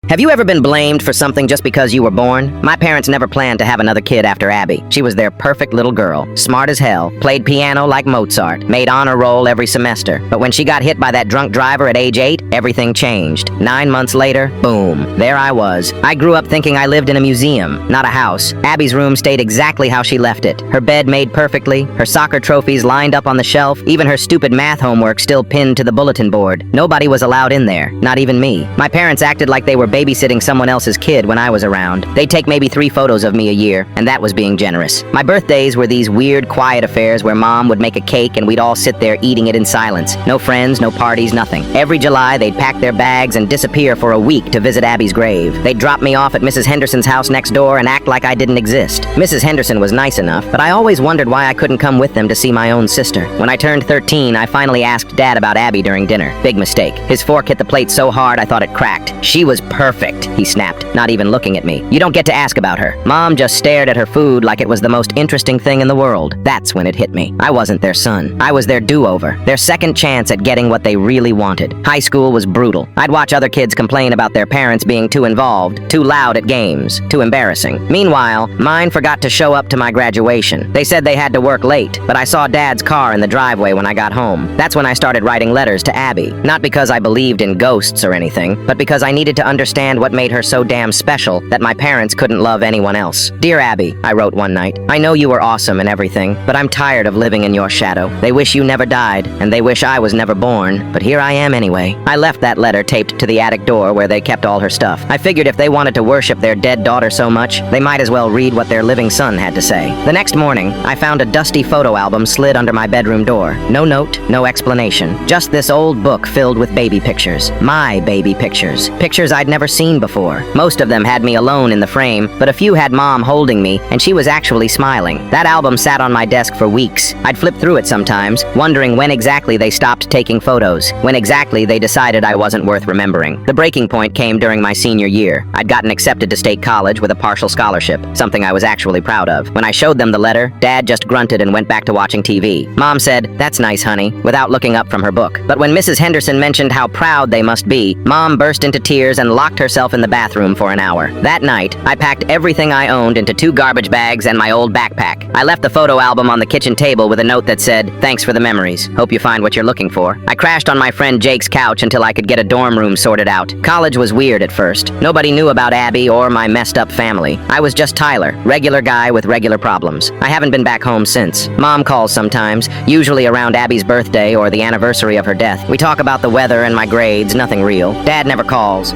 Have you ever been blamed for something just because you were born? My parents never planned to have another kid after Abby. She was their perfect little girl, smart as hell, played piano like Mozart, made honor roll every semester. But when she got hit by that drunk driver at age 8, everything changed. 9 months later, boom, there I was. I grew up thinking I lived in a museum, not a house. Abby's room stayed exactly how she left it. Her bed made perfectly, her soccer trophies lined up on the shelf, even her stupid math homework still pinned to the bulletin board. Nobody was allowed in there, not even me. My parents acted like they were babysitting someone else's kid when I was around. They'd take maybe 3 photos of me a year, and that was being generous. My birthdays were these weird, quiet affairs where Mom would make a cake and we'd all sit there eating it in silence. No friends, no parties, nothing. Every July, they'd pack their bags and disappear for a week to visit Abby's grave. They'd drop me off at Mrs. Henderson's house next door and act like I didn't exist. Mrs. Henderson was nice enough, but I always wondered why I couldn't come with them to see my own sister. When I turned 13, I finally asked Dad about Abby during dinner. Big mistake. His fork hit the plate so hard I thought it cracked. She was perfect, he snapped, not even looking at me. You don't get to ask about her. Mom just stared at her food like it was the most interesting thing in the world. That's when it hit me. I wasn't their son. I was their do-over, their second chance at getting what they really wanted. High school was brutal. I'd watch other kids complain about their parents being too involved, too loud at games, too embarrassing. Meanwhile, mine forgot to show up to my graduation. They said they had to work late, but I saw Dad's car in the driveway when I got home. That's when I started writing letters to Abby. Not because I believed in ghosts or anything, but because I needed to understand what made her so damn special that my parents couldn't love anyone else. Dear Abby, I wrote one night, I know you were awesome and everything, but I'm tired of living in your shadow. They wish you never died, and they wish I was never born, but here I am anyway. I left that letter taped to the attic door where they kept all her stuff. I figured if they wanted to worship their dead daughter so much, they might as well read what their living son had to say. The next morning, I found a dusty photo album slid under my bedroom door. No note, no explanation, just this old book filled with baby pictures. My baby pictures. Pictures I'd never seen before. Most of them had me alone in the frame, but a few had Mom holding me, and she was actually smiling. That album sat on my desk for weeks. I'd flip through it sometimes, wondering when exactly they stopped taking photos, when exactly they decided I wasn't worth remembering. The breaking point came during my senior year. I'd gotten accepted to state college with a partial scholarship, something I was actually proud of. When I showed them the letter, Dad just grunted and went back to watching TV. Mom said, "That's nice, honey," without looking up from her book. But when Mrs. Henderson mentioned how proud they must be, Mom burst into tears and locked herself in the bathroom for an hour. That night, I packed everything I owned into 2 garbage bags and my old backpack. I left the photo album on the kitchen table with a note that said, "Thanks for the memories. Hope you find what you're looking for." I crashed on my friend Jake's couch until I could get a dorm room sorted out. College was weird at first. Nobody knew about Abby or my messed up family. I was just Tyler, regular guy with regular problems. I haven't been back home since. Mom calls sometimes, usually around Abby's birthday or the anniversary of her death. We talk about the weather and my grades, nothing real. Dad never calls.